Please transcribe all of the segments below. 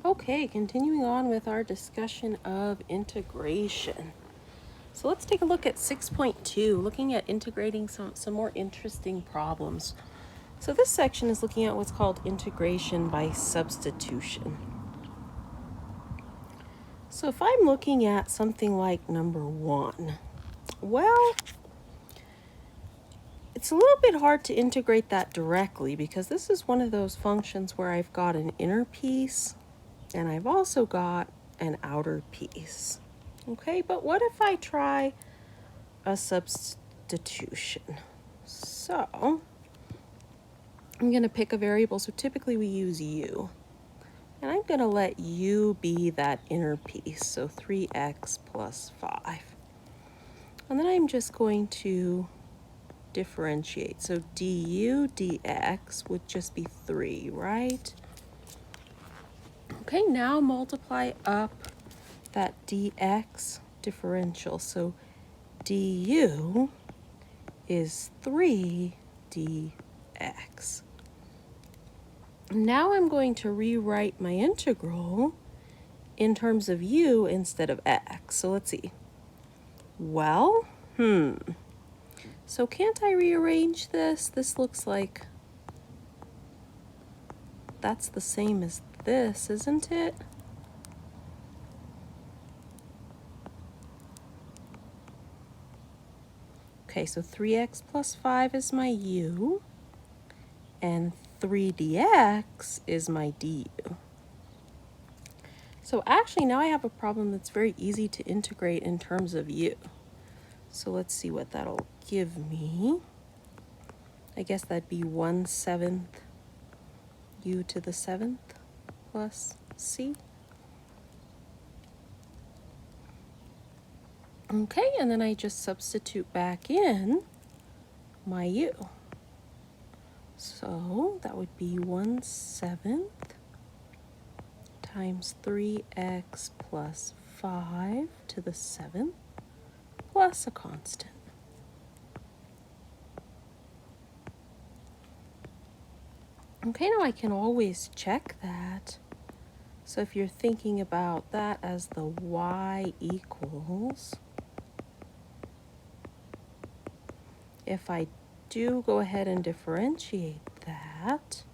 Okay, continuing on with our discussion of integration. So let's take a look at 6.2, looking at integrating some more interesting problems. So this section is looking at what's called integration by substitution. So if I'm looking at something like number 1, well, it's a little bit hard to integrate that directly because this is one of those functions where I've got an inner piece and I've also got an outer piece. Okay, but what if I try a substitution? So I'm going to pick a variable. So typically we use u. And I'm going to let u be that inner piece, so 3x plus 5. And then I'm just going to differentiate. So du dx would just be 3, right? Okay, now multiply up that dx differential. So du is 3 dx. Now I'm going to rewrite my integral in terms of u instead of x. So let's see. Well, so can't I rearrange this? This looks like that's the same as this, isn't it? Okay, so 3x plus 5 is my u, and 3 dx is my du. So actually now I have a problem that's very easy to integrate in terms of u. So let's see what that'll give me. I guess that'd be 1/7 u to the 7th plus c. Okay, and then I just substitute back in my u. So that would be 1/7 times 3x plus 5 to the 7th plus a constant. Okay, now I can always check that. So if you're thinking about that as the y equals, if I do go ahead and differentiate that,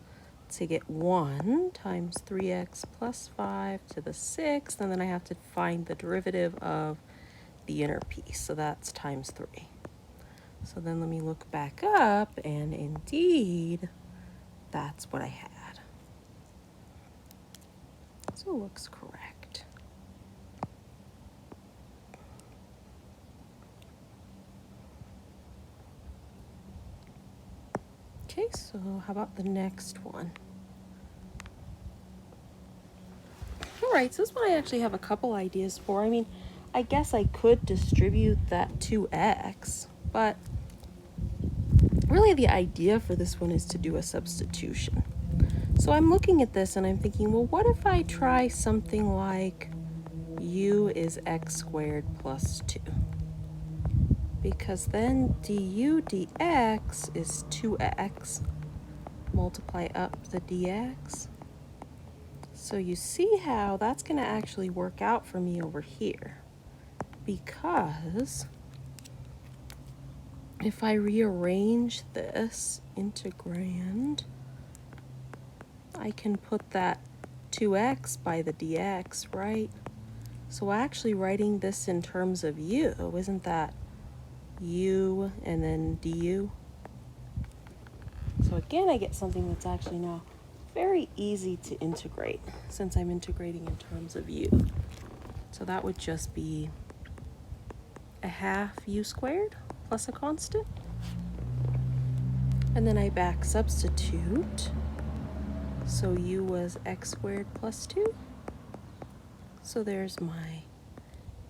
to get 1 times 3x plus 5 to the 6th, and then I have to find the derivative of the inner piece, so that's times 3. So then let me look back up, and indeed, that's what I had. So it looks correct. Okay, so how about the next one? All right, so this one I actually have a couple ideas for. I mean, I guess I could distribute that 2x, but really the idea for this one is to do a substitution. So I'm looking at this and I'm thinking, well, what if I try something like u is x squared plus 2? Because then du dx is 2x. Multiply up the dx. So you see how that's going to actually work out for me over here. Because if I rearrange this integrand, I can put that 2x by the dx, right? So actually writing this in terms of u, isn't that u and then du? So again, I get something that's actually now very easy to integrate since I'm integrating in terms of u. So that would just be a half u squared plus a constant. And then I back substitute. So u was x squared plus 2. So there's my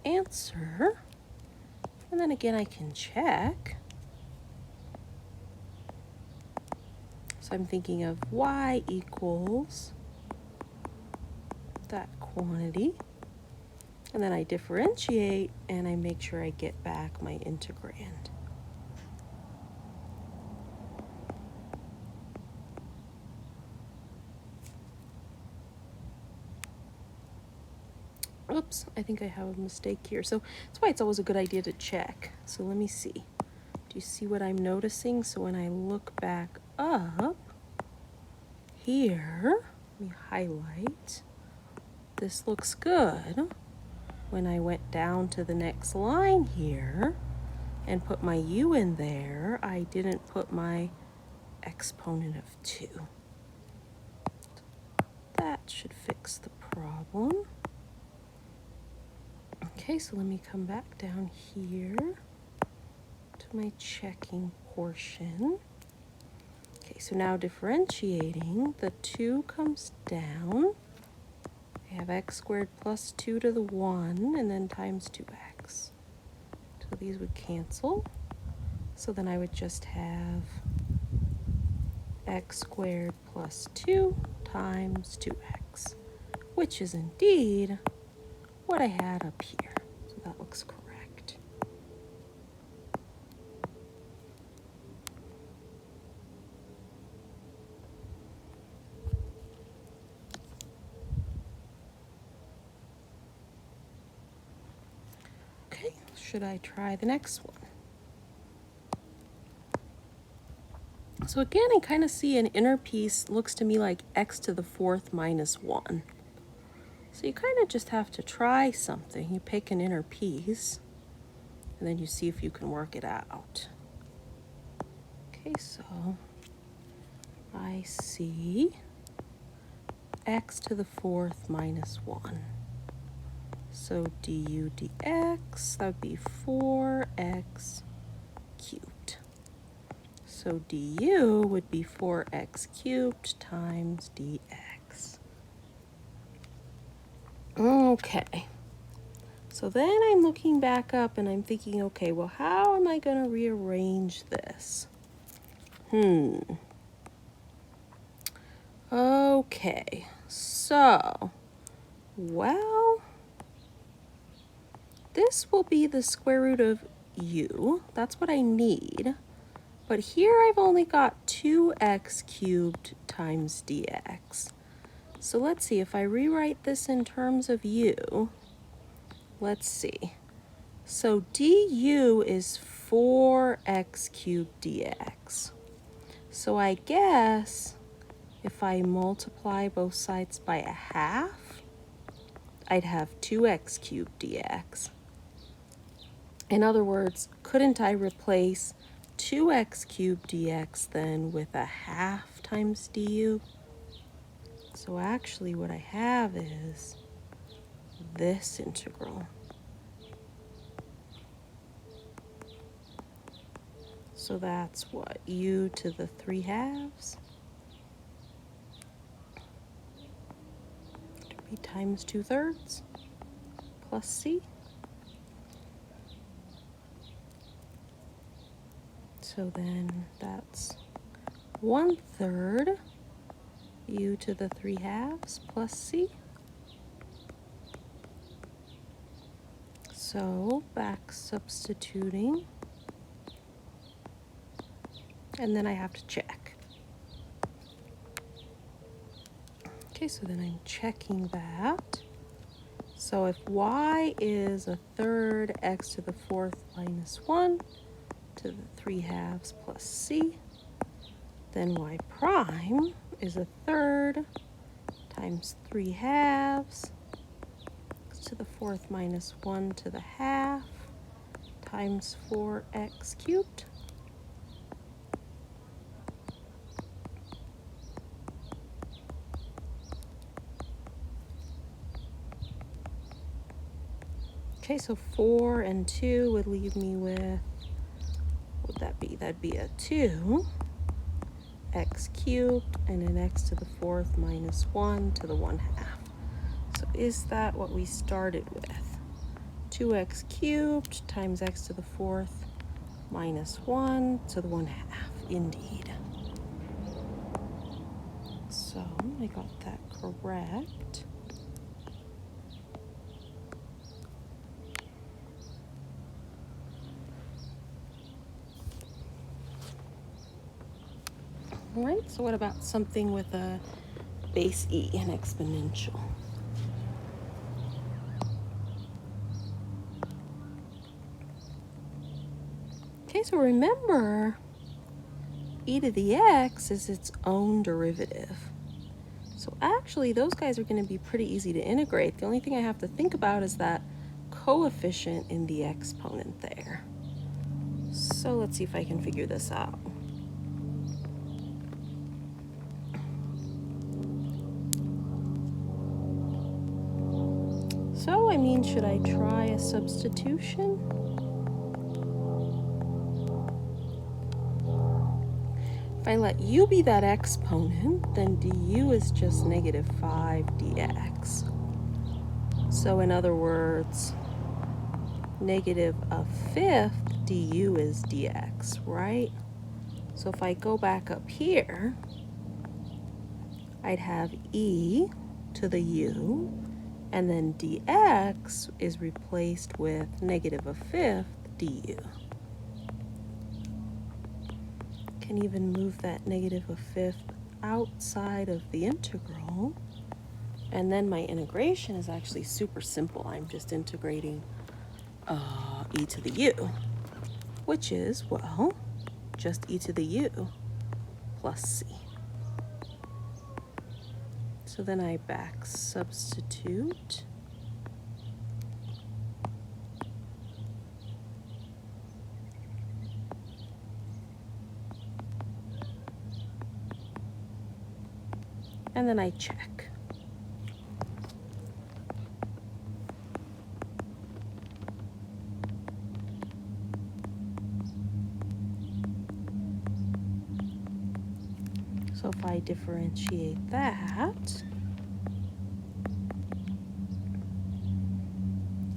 answer. And then again, I can check. So I'm thinking of y equals that quantity. And then I differentiate and I make sure I get back my integrand. Oops, I think I have a mistake here. So that's why it's always a good idea to check. So let me see. Do you see what I'm noticing? So when I look back up here, let me highlight. This looks good. When I went down to the next line here and put my u in there, I didn't put my exponent of 2. That should fix the problem. Okay, so let me come back down here to my checking portion. Okay, so now differentiating, the 2 comes down. I have x squared plus 2 to the 1, and then times 2x. So these would cancel. So then I would just have x squared plus 2 times 2x, which is indeed what I had up here. So that looks correct. Okay, should I try the next one? So again, I kind of see an inner piece looks to me like x to the 4th minus 1. So you kind of just have to try something. You pick an inner piece, and then you see if you can work it out. Okay, so I see x to the 4th minus 1. So du dx, that would be 4x cubed. So du would be 4x cubed times dx. Okay. So then I'm looking back up and I'm thinking, okay, well, how am I going to rearrange this? Okay, so, well, this will be the square root of u. That's what I need. But here I've only got 2x cubed times dx. So let's see, if I rewrite this in terms of u, let's see. So du is 4x cubed dx. So I guess if I multiply both sides by a half, I'd have 2x cubed dx. In other words, couldn't I replace 2x cubed dx then with a half times du? So actually what I have is this integral. So that's what, u to the 3/2 would be times 2/3 plus c. So then that's 1/3 u to the 3/2 plus c. So back substituting. And then I have to check. Okay, so then I'm checking that. So if y is 1/3 x to the 4th minus 1 to the 3/2 plus c, then y prime is 1/3 times 3/2 x to the 4th minus 1 to the 1/2 times 4x cubed. Okay, so 4 and 2 would leave me with, what would that be? That'd be a 2x cubed and an x to the 4th minus 1 to the 1/2. So is that what we started with? 2x cubed times x to the 4th minus 1 to the 1/2, indeed. So I got that correct. All right, so what about something with a base e, an exponential? Okay, so remember, e to the x is its own derivative. So actually, those guys are going to be pretty easy to integrate. The only thing I have to think about is that coefficient in the exponent there. So let's see if I can figure this out. So, I mean, should I try a substitution? If I let u be that exponent, then du is just negative 5 dx. So in other words, negative a fifth du is dx, right? So if I go back up here, I'd have e to the u, and then dx is replaced with negative a fifth du. Can even move that negative a fifth outside of the integral. And then my integration is actually super simple. I'm just integrating e to the u, which is, well, just e to the u plus c. So then I back substitute. And then I check. So if I differentiate that,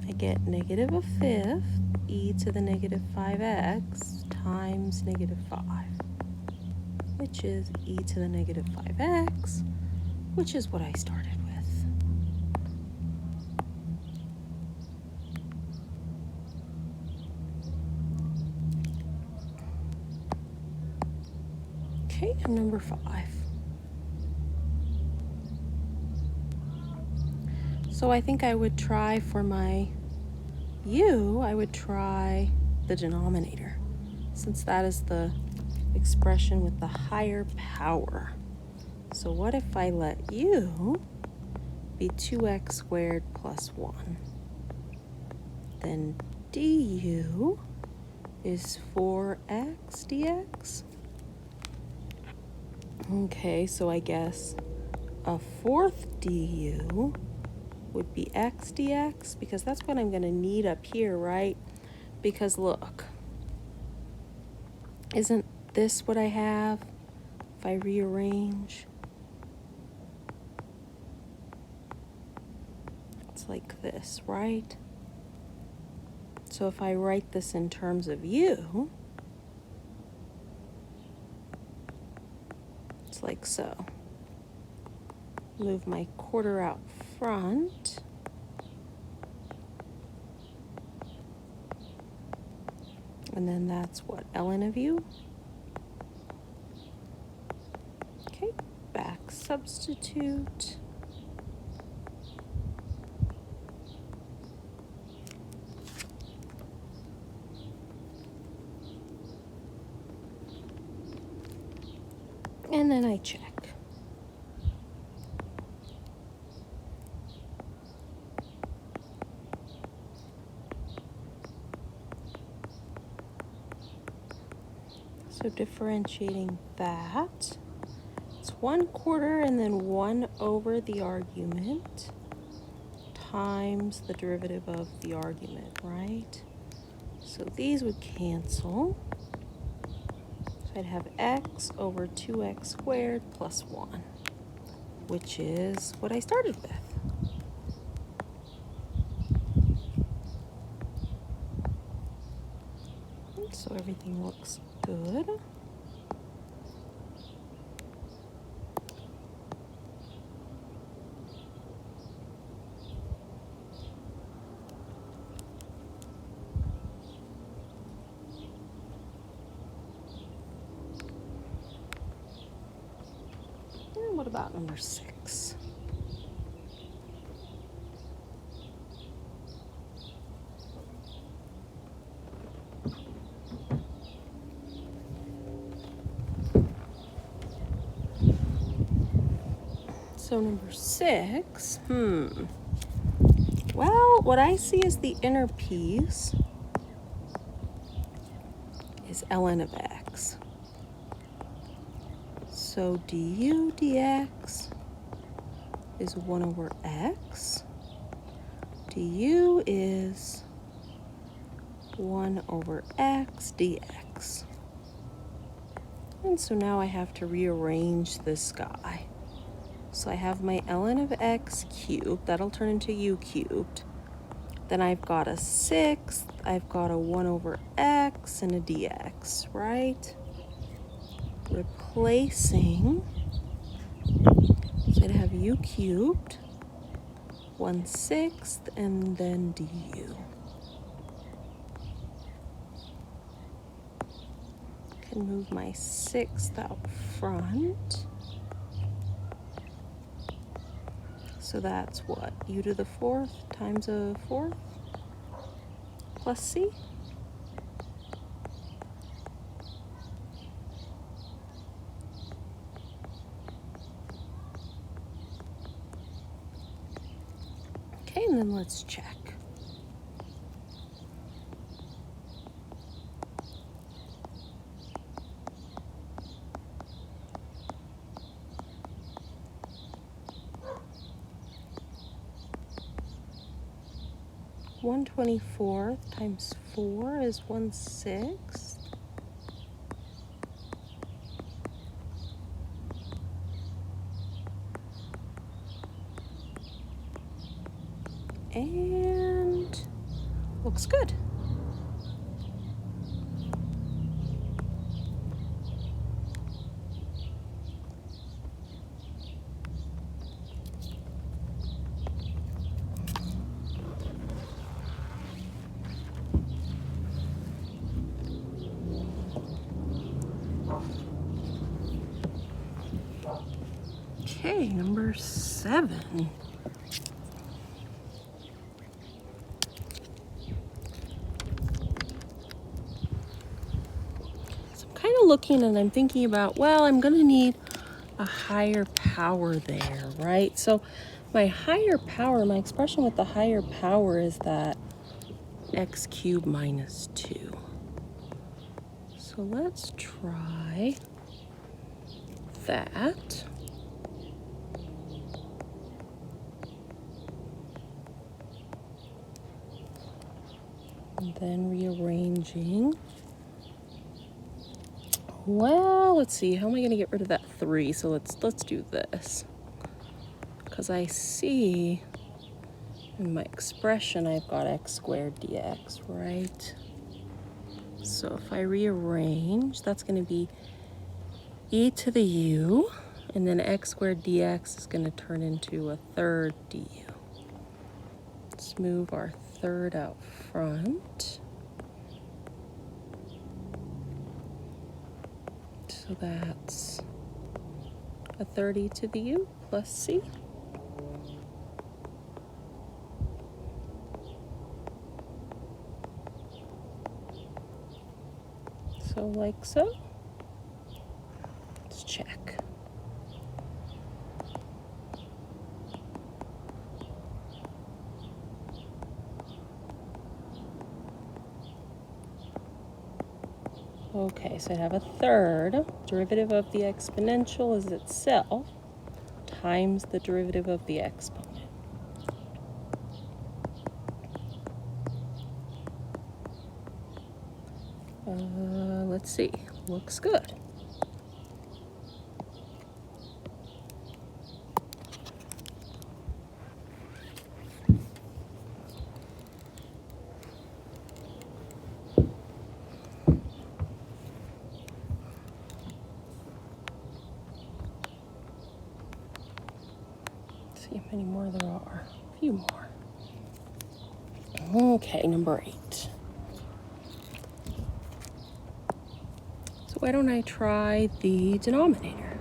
I get negative a fifth e to the negative 5x times negative 5, which is e to the negative 5x, which is what I started with. Okay, and number 5. So I think I would try for my u, I would try the denominator, since that is the expression with the higher power. So what if I let u be 2x squared plus 1? Then du is 4x dx. Okay, so I guess a fourth du would be x dx, because that's what I'm going to need up here, right? Because look, isn't this what I have if I rearrange? It's like this, right? So if I write this in terms of u, it's like so. Move my quarter out front. And then that's what, ln of u? Okay, back substitute. And then I check. So differentiating that, it's 1/4 and then 1 over the argument times the derivative of the argument, right? So these would cancel. So I'd have x over 2x squared plus 1, which is what I started with. So everything looks good. And what about number 6? So number 6, well, what I see as the inner piece is ln of x. So du dx is 1 over x. Du is 1 over x dx. And so now I have to rearrange this guy. So I have my ln of x cubed, that'll turn into u cubed. Then I've got a 6th, I've got a 1 over x and a dx, right? Replacing, so I'd have u cubed, 1/6, and then du. Can move my 6th out front. So that's what? U to the 4th times a 4th plus c. Okay, and then let's check. One 1/24 times 4 is 1/6. And looks good. Okay, number 7. So I'm kind of looking and I'm thinking about, well, I'm going to need a higher power there, right? So my higher power, my expression with the higher power is that x cubed minus 2. So let's try that. And then rearranging. Well, let's see, how am I going to get rid of that 3? So let's do this. Because I see in my expression I've got x squared dx, right? So if I rearrange, that's going to be e to the u, and then x squared dx is going to turn into a third du. Let's move our third out front. So that's a third e to the u plus c. So like so. Let's check. Okay, so I have a third. Derivative of the exponential is itself times the derivative of the exponent. Let's see, looks good. See how many more there are. A few more. Okay, number 8. So why don't I try the denominator?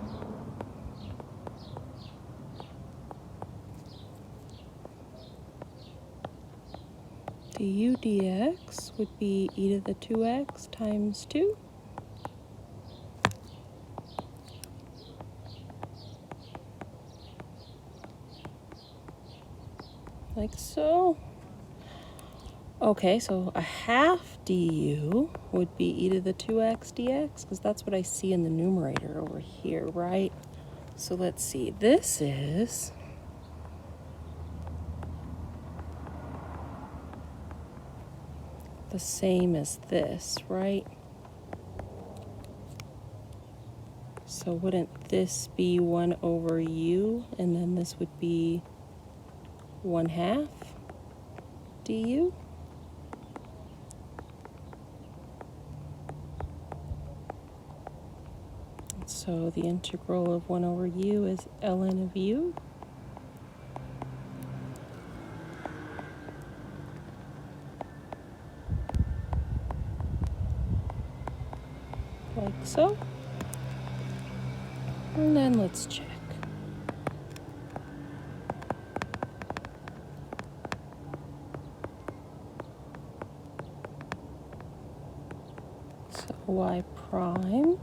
Du dx would be e to the 2x times 2. like so. Okay, so a half du would be e to the 2x dx, because that's what I see in the numerator over here, right? So let's see, this is the same as this, right? So wouldn't this be 1 over u, and then this would be 1/2 du? So the integral of 1 over u is ln of u. Like so. And then let's check. So y prime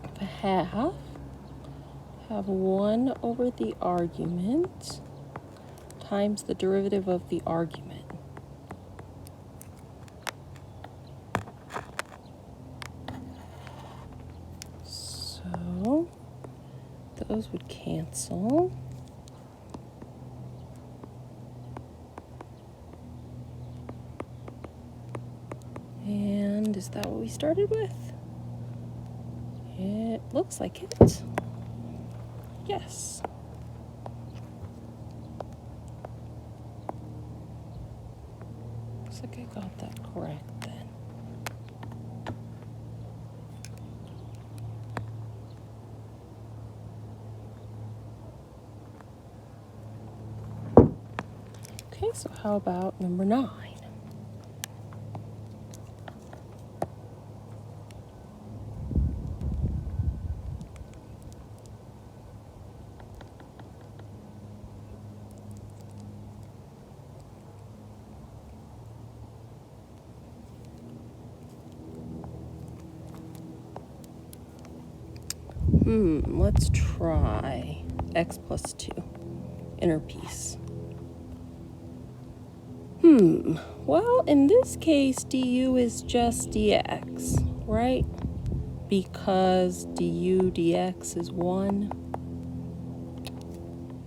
of a half have 1 over the argument times the derivative of the argument. So those would cancel. And is that what we started with? It looks like it. Yes. Looks like I got that correct then. Okay, so how about number 9? Let's try x plus 2, inner piece. Well, in this case, du is just dx, right? Because du dx is 1.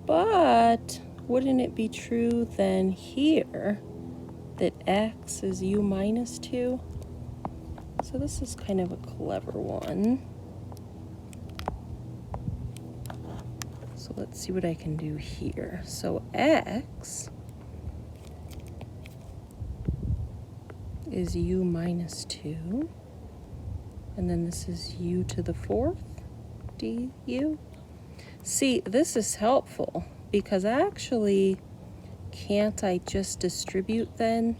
But wouldn't it be true then here that x is u minus 2? So this is kind of a clever one. So let's see what I can do here. So x is u minus 2. And then this is u to the 4th du. See, this is helpful because actually, can't I just distribute then?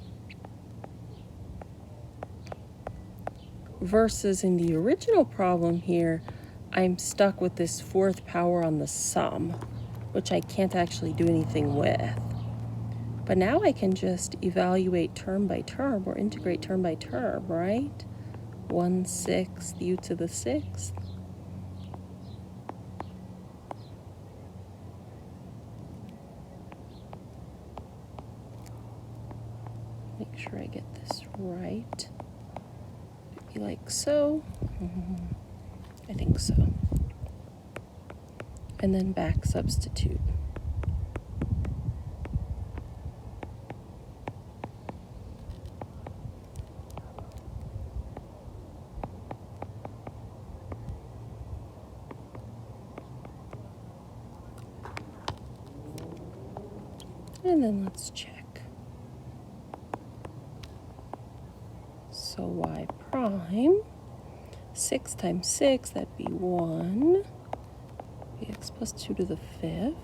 Versus in the original problem here, I'm stuck with this 4th power on the sum, which I can't actually do anything with. But now I can just evaluate term by term or integrate term by term, right? 1/6 u to the 6th. Make sure I get this right. It'd be like so. I think so. And then back substitute. And then let's check. So y prime, 6 times 6, that'd be 1. Be x plus 2 to the 5th.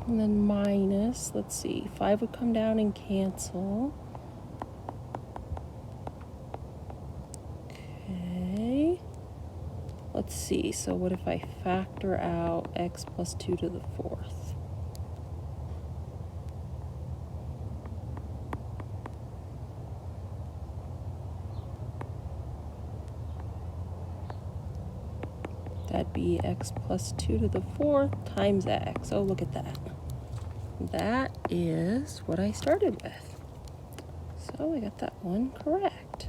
And then minus, let's see, 5 would come down and cancel. Okay. Let's see, so what if I factor out x plus 2 to the 4th? That'd be x plus 2 to the 4th times x. Oh, look at that. That is what I started with. So I got that one correct.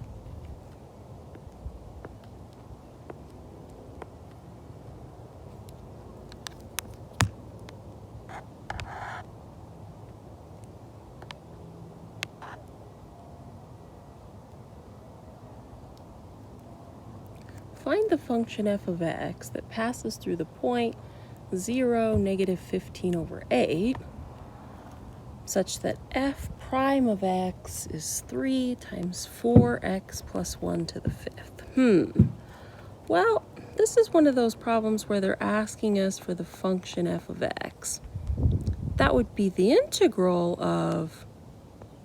Find the function f of x that passes through the point 0, negative 15 over 8, such that f prime of x is 3 times 4x plus 1 to the 5th. Well, this is one of those problems where they're asking us for the function f of x. That would be the integral of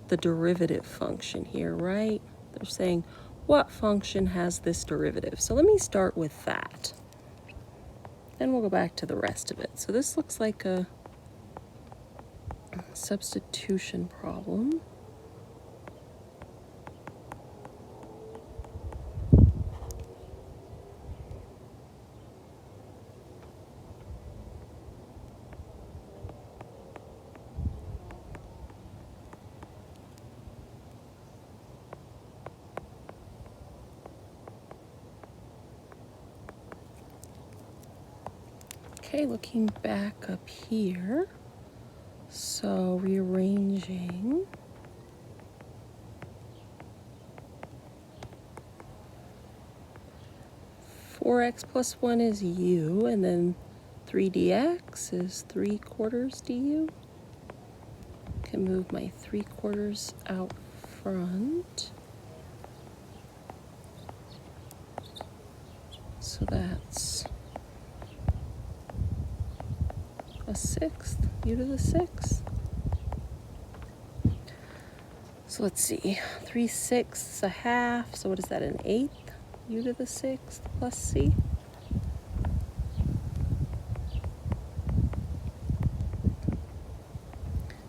the derivative function here, right? They're saying, what function has this derivative? So let me start with that. Then we'll go back to the rest of it. So this looks like a substitution problem. Okay, looking back up here, so rearranging. Four x plus 1 is u, and then 3dx is 3/4 du. Can move my 3/4 out front. So that's a 1/6, u to the 6th. So let's see, 3/6 is a half, so what is that, an 1/8? U to the 6th plus c.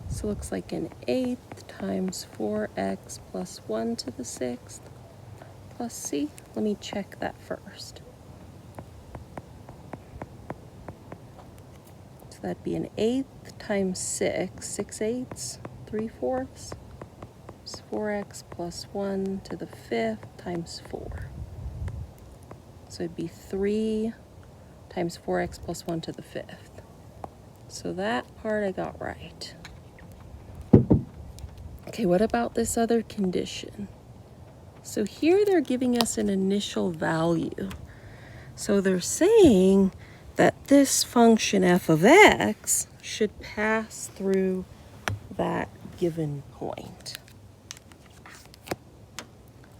So it looks like an 1/8 times 4x plus 1 to the 6th plus c. Let me check that first. So that'd be an 1/8 times 6, 6/8, 3/4. It's 4x plus 1 to the 5th times 4. So it'd be 3 times 4x plus 1 to the 5th. So that part I got right. Okay, what about this other condition? So here they're giving us an initial value. So they're saying that this function f of x should pass through that given point.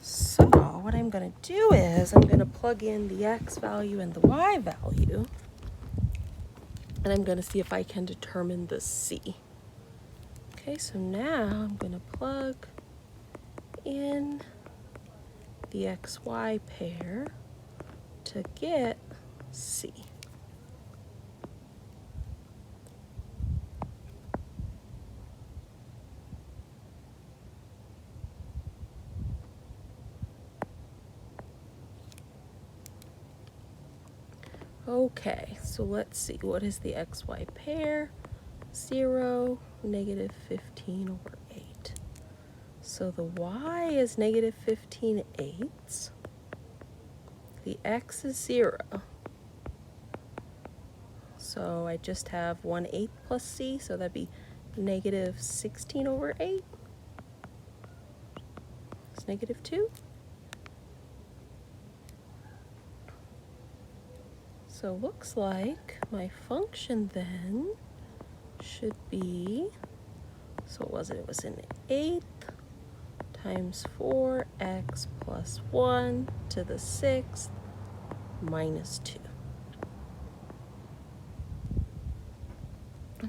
So what I'm going to do is I'm going to plug in the x value and the y value, and I'm going to see if I can determine the c. Okay, so now I'm going to plug in the xy pair to get c. Okay, so let's see, what is the xy pair? 0, negative 15 over 8. So the y is negative 15/8. The x is 0. So I just have 1/8 plus c, so that'd be negative 16 over 8. It's negative 2. So looks like my function then should be, so what was it? It was an 1/8 times 4x plus 1 to the 6th minus 2.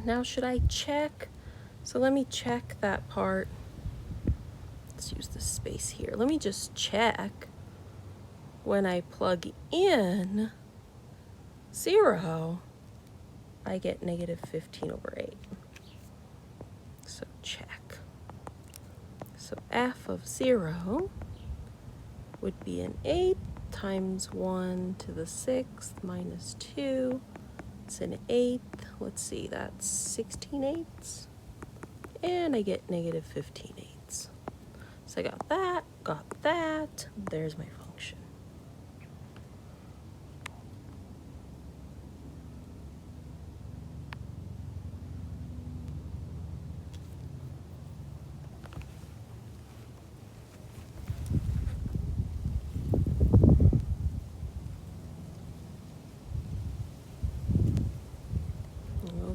Now should I check? So let me check that part. Let's use the space here. Let me just check when I plug in 0, I get negative 15 over 8. So check. So f of 0 would be an 1/8 times 1 to the 6th minus 2. It's an eighth. Let's see, that's 16/8. And I get negative 15/8. So I got that. There's my function.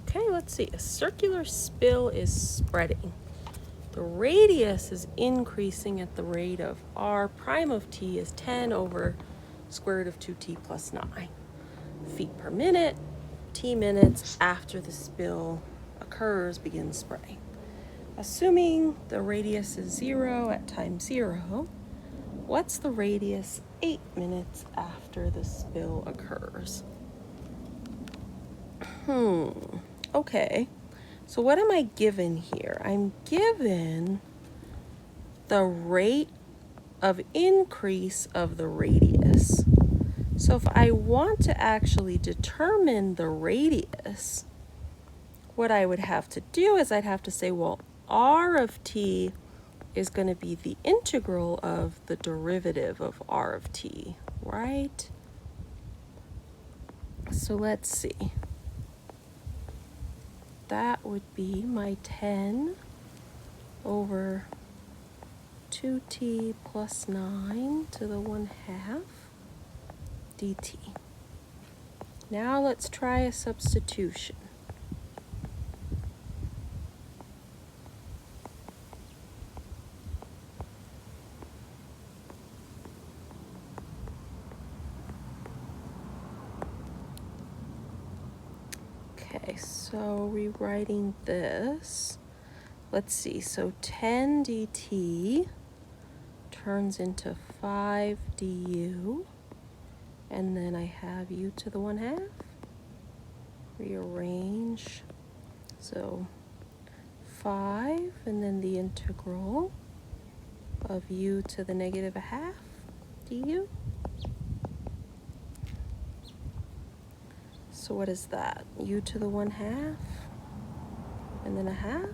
Okay, let's see. A circular spill is spreading. The radius is increasing at the rate of r prime of t is 10 over square root of 2t plus 9 feet per minute. T minutes after the spill occurs begins spreading. Assuming the radius is 0 at time 0, what's the radius 8 minutes after the spill occurs? Okay. So what am I given here? I'm given the rate of increase of the radius. So if I want to actually determine the radius, what I would have to do is I'd have to say, well, r of t is going to be the integral of the derivative of r of t, right? So let's see. That would be my 10 over 2t plus 9 to the 1/2 dt. Now let's try a substitution. Okay, so rewriting this, let's see, so 10 dt turns into 5 du, and then I have u to the 1/2. Rearrange, so 5, and then the integral of u to the negative 1/2 du. So what is that? U to the 1/2 and then 1/2?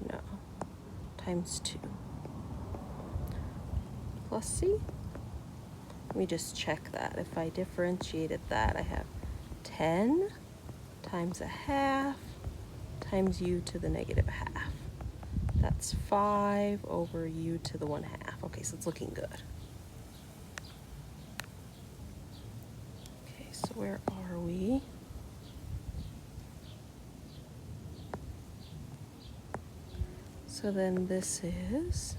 No, times 2 plus c. Let me just check that. If I differentiated that, I have 10 times 1/2 times u to the negative 1/2. That's 5 over u to the 1/2. Okay, so it's looking good. Okay, so where are we? So then this is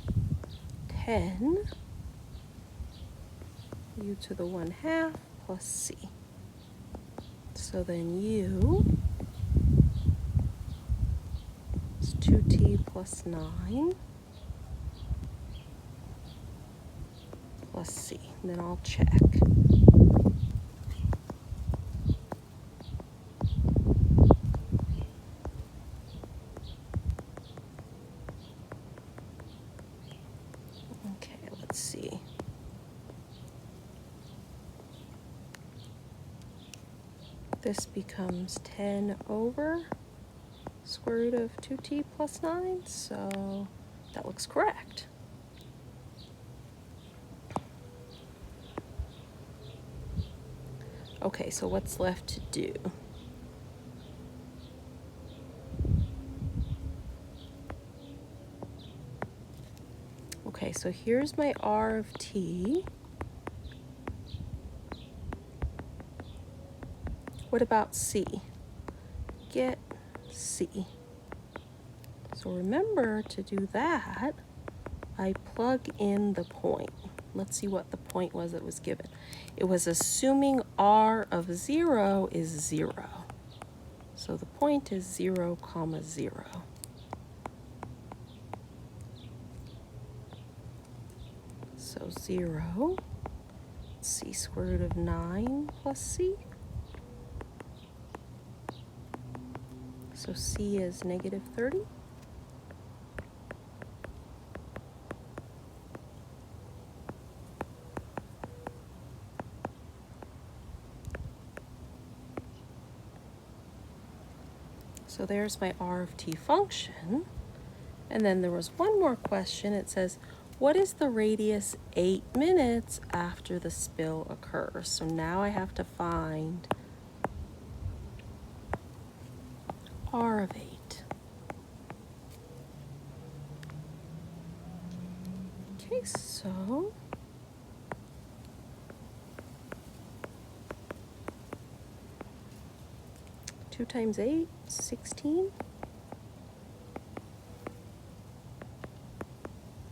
10 u to the 1/2 plus c. So then u is 2t plus 9 plus c. And then I'll check. Okay, let's see. This becomes 10 over square root of 2t plus 9, so that looks correct. Okay, so what's left to do? Okay, so here's my r of t. What about c? Get c. So remember, to do that, I plug in the point. Let's see what the point was that was given. It was assuming r of 0 is 0. So the point is 0, 0. So 0, c square root of 9 plus c. So c is negative 30. So there's my r of t function. And then there was one more question. It says, what is the radius 8 minutes after the spill occurs? So now I have to find r of 8. Okay, so 2 times 8, 16.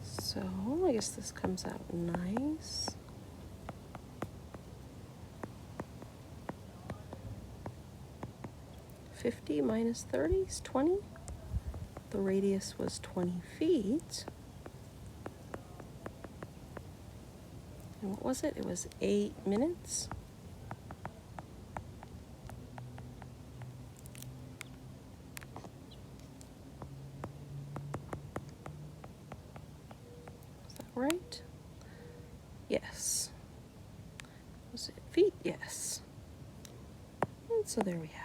So I guess this comes out nice. $50 minus 30 is 20. The radius was 20 feet. And what was it? It was 8 minutes. Is that right? Yes. Was it feet? Yes. And so there we have it.